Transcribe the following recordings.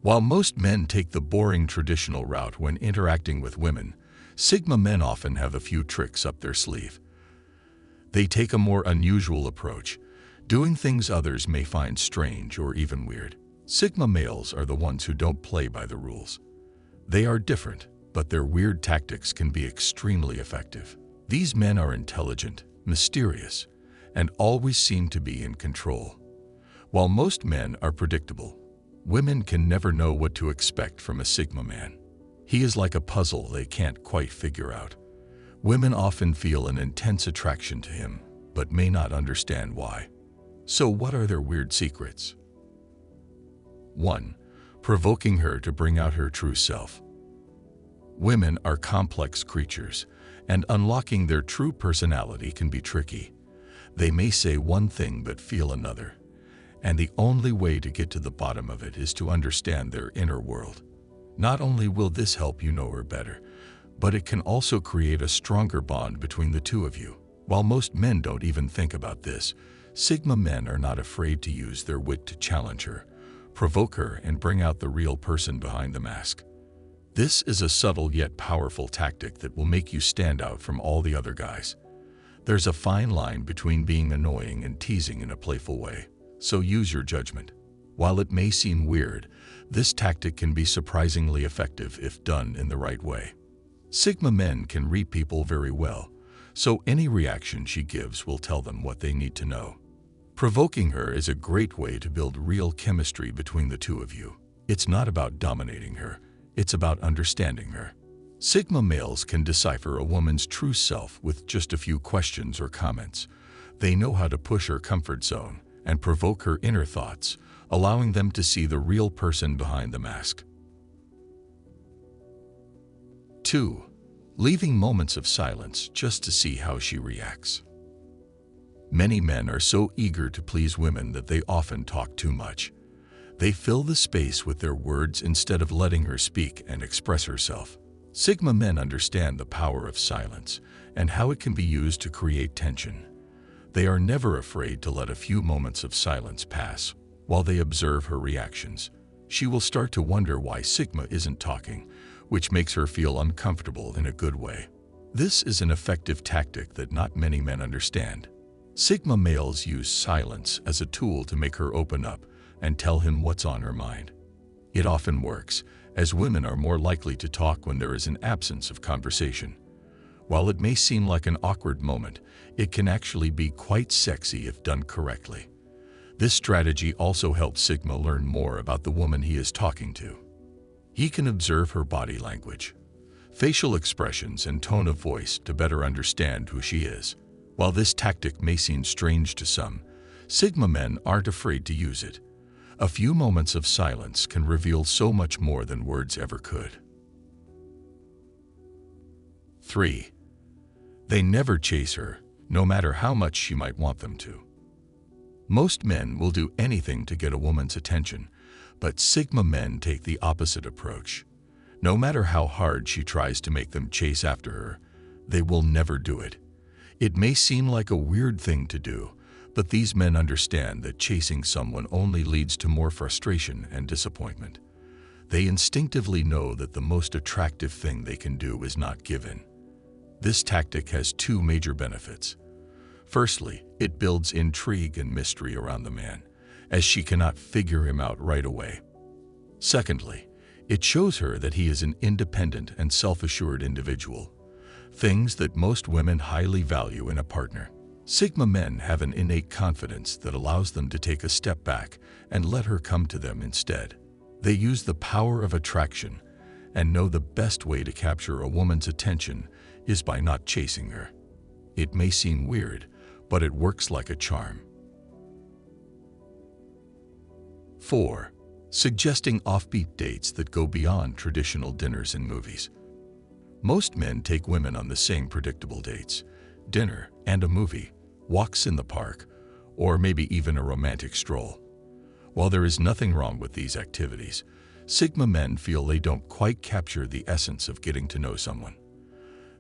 While most men take the boring traditional route when interacting with women, Sigma men often have a few tricks up their sleeve. They take a more unusual approach, doing things others may find strange or even weird. Sigma males are the ones who don't play by the rules. They are different, but their weird tactics can be extremely effective. These men are intelligent, mysterious, and always seem to be in control. While most men are predictable, women can never know what to expect from a Sigma man. He is like a puzzle they can't quite figure out. Women often feel an intense attraction to him, but may not understand why. So what are their weird secrets? 1. Provoking her to bring out her true self. Women are complex creatures, and unlocking their true personality can be tricky. They may say one thing but feel another, and the only way to get to the bottom of it is to understand their inner world. Not only will this help you know her better, but it can also create a stronger bond between the two of you. While most men don't even think about this, Sigma men are not afraid to use their wit to challenge her, provoke her, and bring out the real person behind the mask. This is a subtle yet powerful tactic that will make you stand out from all the other guys. There's a fine line between being annoying and teasing in a playful way, so use your judgment. While it may seem weird, this tactic can be surprisingly effective if done in the right way. Sigma men can read people very well, so any reaction she gives will tell them what they need to know. Provoking her is a great way to build real chemistry between the two of you. It's not about dominating her, it's about understanding her. Sigma males can decipher a woman's true self with just a few questions or comments. They know how to push her comfort zone and provoke her inner thoughts, allowing them to see the real person behind the mask. 2. Leaving moments of silence just to see how she reacts. Many men are so eager to please women that they often talk too much. They fill the space with their words instead of letting her speak and express herself. Sigma men understand the power of silence and how it can be used to create tension. They are never afraid to let a few moments of silence pass while they observe her reactions. She will start to wonder why Sigma isn't talking, which makes her feel uncomfortable in a good way. This is an effective tactic that not many men understand. Sigma males use silence as a tool to make her open up and tell him what's on her mind. It often works, as women are more likely to talk when there is an absence of conversation. While it may seem like an awkward moment, it can actually be quite sexy if done correctly. This strategy also helps Sigma learn more about the woman he is talking to. He can observe her body language, facial expressions, and tone of voice to better understand who she is. While this tactic may seem strange to some, Sigma men aren't afraid to use it. A few moments of silence can reveal so much more than words ever could. 3. They never chase her, no matter how much she might want them to. Most men will do anything to get a woman's attention, but Sigma men take the opposite approach. No matter how hard she tries to make them chase after her, they will never do it. It may seem like a weird thing to do, but these men understand that chasing someone only leads to more frustration and disappointment. They instinctively know that the most attractive thing they can do is not give in. This tactic has two major benefits. Firstly, it builds intrigue and mystery around the man, as she cannot figure him out right away. Secondly, it shows her that he is an independent and self-assured individual, things that most women highly value in a partner. Sigma men have an innate confidence that allows them to take a step back and let her come to them instead. They use the power of attraction and know the best way to capture a woman's attention is by not chasing her. It may seem weird, but it works like a charm. 4. Suggesting offbeat dates that go beyond traditional dinners and movies. Most men take women on the same predictable dates: dinner and a movie, walks in the park, or maybe even a romantic stroll. While there is nothing wrong with these activities, Sigma men feel they don't quite capture the essence of getting to know someone.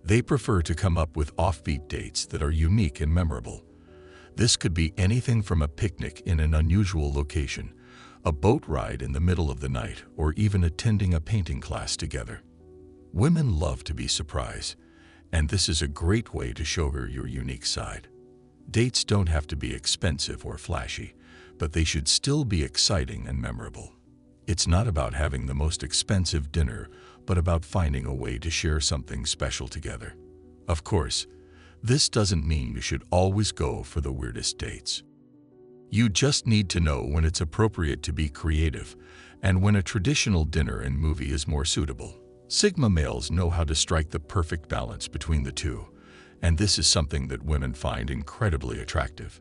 They prefer to come up with offbeat dates that are unique and memorable. This could be anything from a picnic in an unusual location, a boat ride in the middle of the night, or even attending a painting class together. Women love to be surprised, and this is a great way to show her your unique side. Dates don't have to be expensive or flashy, but they should still be exciting and memorable. It's not about having the most expensive dinner, but about finding a way to share something special together. Of course, this doesn't mean you should always go for the weirdest dates. You just need to know when it's appropriate to be creative and when a traditional dinner and movie is more suitable. Sigma males know how to strike the perfect balance between the two, and this is something that women find incredibly attractive.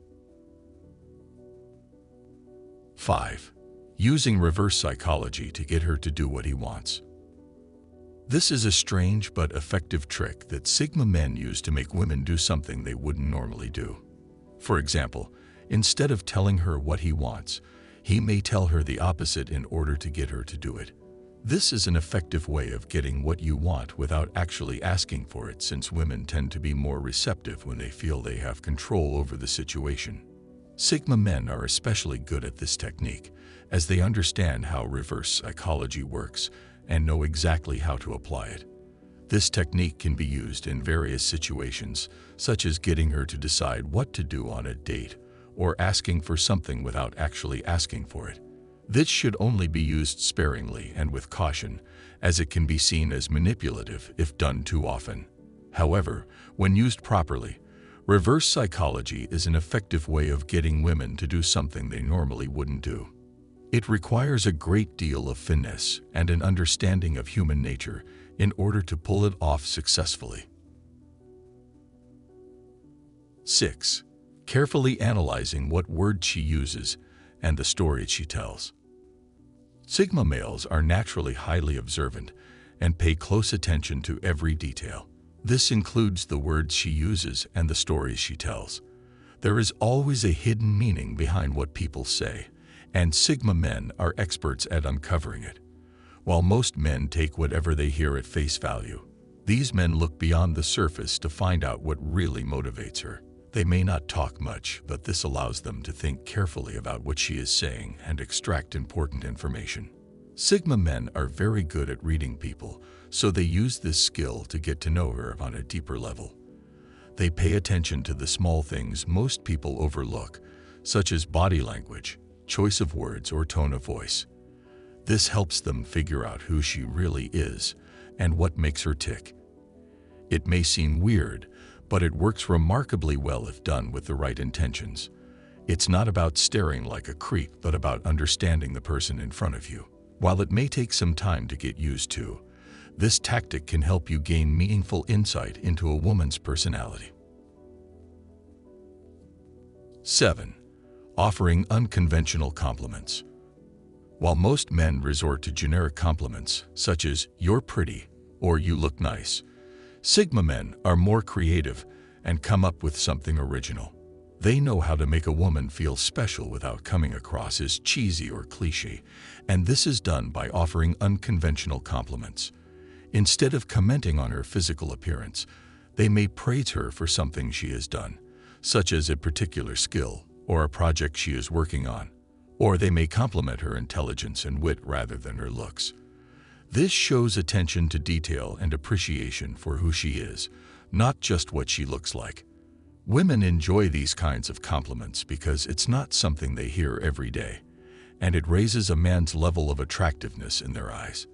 5. Using reverse psychology to get her to do what he wants. This is a strange but effective trick that Sigma men use to make women do something they wouldn't normally do. For example, instead of telling her what he wants, he may tell her the opposite in order to get her to do it. This is an effective way of getting what you want without actually asking for it, since women tend to be more receptive when they feel they have control over the situation. Sigma men are especially good at this technique, as they understand how reverse psychology works and know exactly how to apply it. This technique can be used in various situations, such as getting her to decide what to do on a date or asking for something without actually asking for it. This should only be used sparingly and with caution, as it can be seen as manipulative if done too often. However, when used properly, reverse psychology is an effective way of getting women to do something they normally wouldn't do. It requires a great deal of finesse and an understanding of human nature in order to pull it off successfully. 6. Carefully analyzing what words she uses and the stories she tells. Sigma males are naturally highly observant and pay close attention to every detail. This includes the words she uses and the stories she tells. There is always a hidden meaning behind what people say, and Sigma men are experts at uncovering it. While most men take whatever they hear at face value, these men look beyond the surface to find out what really motivates her. They may not talk much, but this allows them to think carefully about what she is saying and extract important information. Sigma men are very good at reading people, so they use this skill to get to know her on a deeper level. They pay attention to the small things most people overlook, such as body language, choice of words, or tone of voice. This helps them figure out who she really is and what makes her tick. It may seem weird, but it works remarkably well if done with the right intentions. It's not about staring like a creep, but about understanding the person in front of you. While it may take some time to get used to, this tactic can help you gain meaningful insight into a woman's personality. 7. Offering unconventional compliments. While most men resort to generic compliments, such as "you're pretty" or "you look nice," Sigma men are more creative and come up with something original. They know how to make a woman feel special without coming across as cheesy or cliché, and this is done by offering unconventional compliments. Instead of commenting on her physical appearance, they may praise her for something she has done, such as a particular skill or a project she is working on, or they may compliment her intelligence and wit rather than her looks. This shows attention to detail and appreciation for who she is, not just what she looks like. Women enjoy these kinds of compliments because it's not something they hear every day, and it raises a man's level of attractiveness in their eyes.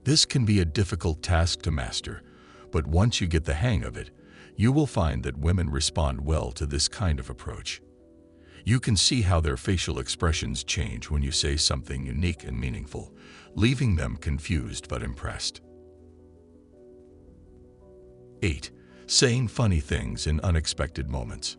This can be a difficult task to master, but once you get the hang of it, you will find that women respond well to this kind of approach. You can see how their facial expressions change when you say something unique and meaningful, leaving them confused but impressed. 8. Saying funny things in unexpected moments.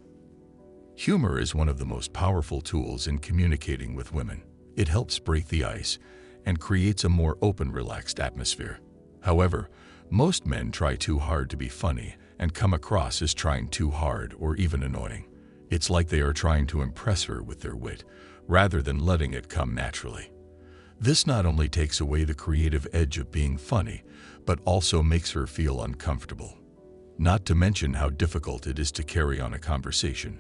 Humor is one of the most powerful tools in communicating with women. It helps break the ice and creates a more open, relaxed atmosphere. However, most men try too hard to be funny and come across as trying too hard or even annoying. It's like they are trying to impress her with their wit, rather than letting it come naturally. This not only takes away the creative edge of being funny, but also makes her feel uncomfortable. Not to mention how difficult it is to carry on a conversation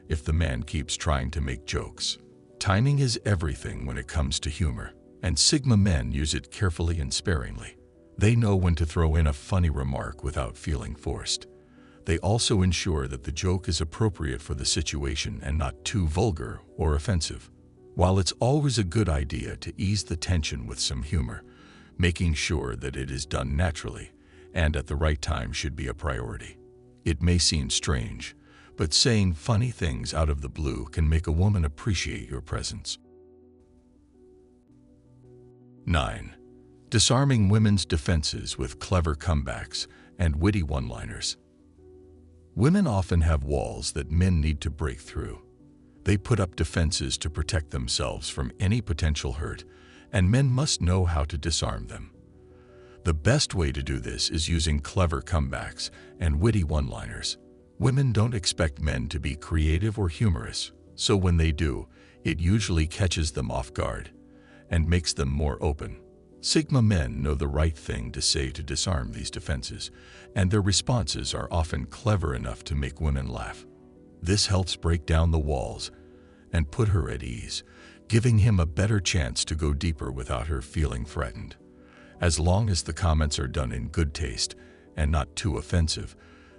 if the man keeps trying to make jokes. Timing is everything when it comes to humor, and Sigma men use it carefully and sparingly. They know when to throw in a funny remark without feeling forced. They also ensure that the joke is appropriate for the situation and not too vulgar or offensive. While it's always a good idea to ease the tension with some humor, making sure that it is done naturally and at the right time should be a priority. It may seem strange, but saying funny things out of the blue can make a woman appreciate your presence. 9. Disarming women's defenses with clever comebacks and witty one-liners. Women often have walls that men need to break through. They put up defenses to protect themselves from any potential hurt, and men must know how to disarm them. The best way to do this is using clever comebacks and witty one-liners. Women don't expect men to be creative or humorous, so when they do, it usually catches them off guard and makes them more open. Sigma men know the right thing to say to disarm these defenses, and their responses are often clever enough to make women laugh. This helps break down the walls and put her at ease, giving him a better chance to go deeper without her feeling threatened. As long as the comments are done in good taste and not too offensive,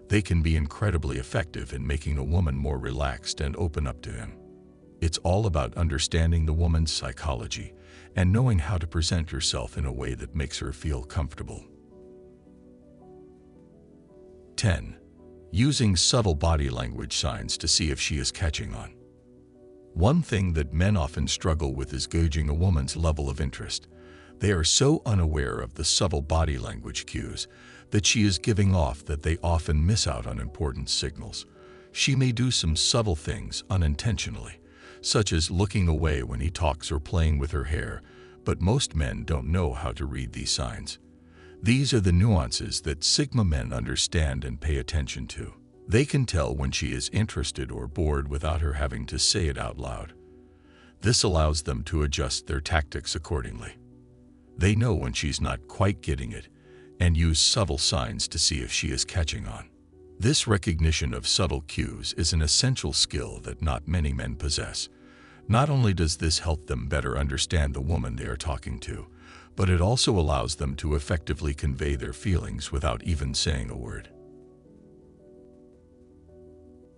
they can be incredibly effective in making a woman more relaxed and open up to him. It's all about understanding the woman's psychology and knowing how to present yourself in a way that makes her feel comfortable. 10. Using subtle body language signs to see if she is catching on. One thing that men often struggle with is gauging a woman's level of interest. They are so unaware of the subtle body language cues that she is giving off that they often miss out on important signals. She may do some subtle things unintentionally, such as looking away when he talks or playing with her hair, but most men don't know how to read these signs. These are the nuances that Sigma men understand and pay attention to. They can tell when she is interested or bored without her having to say it out loud. This allows them to adjust their tactics accordingly. They know when she's not quite getting it and use subtle signs to see if she is catching on. This recognition of subtle cues is an essential skill that not many men possess. Not only does this help them better understand the woman they are talking to, but it also allows them to effectively convey their feelings without even saying a word.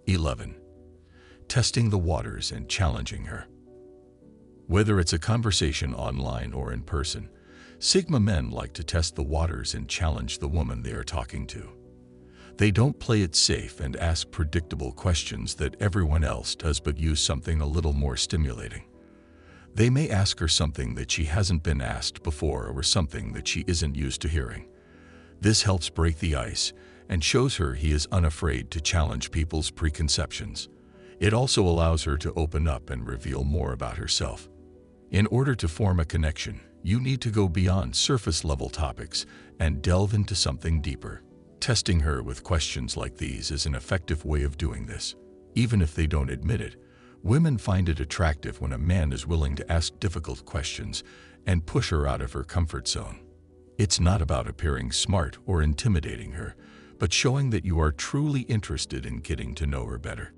11. Testing the waters and challenging her. Whether it's a conversation online or in person, Sigma men like to test the waters and challenge the woman they are talking to. They don't play it safe and ask predictable questions that everyone else does, but use something a little more stimulating. They may ask her something that she hasn't been asked before or something that she isn't used to hearing. This helps break the ice and shows her he is unafraid to challenge people's preconceptions. It also allows her to open up and reveal more about herself. In order to form a connection, you need to go beyond surface-level topics and delve into something deeper. Testing her with questions like these is an effective way of doing this. Even if they don't admit it, women find it attractive when a man is willing to ask difficult questions and push her out of her comfort zone. It's not about appearing smart or intimidating her, but showing that you are truly interested in getting to know her better.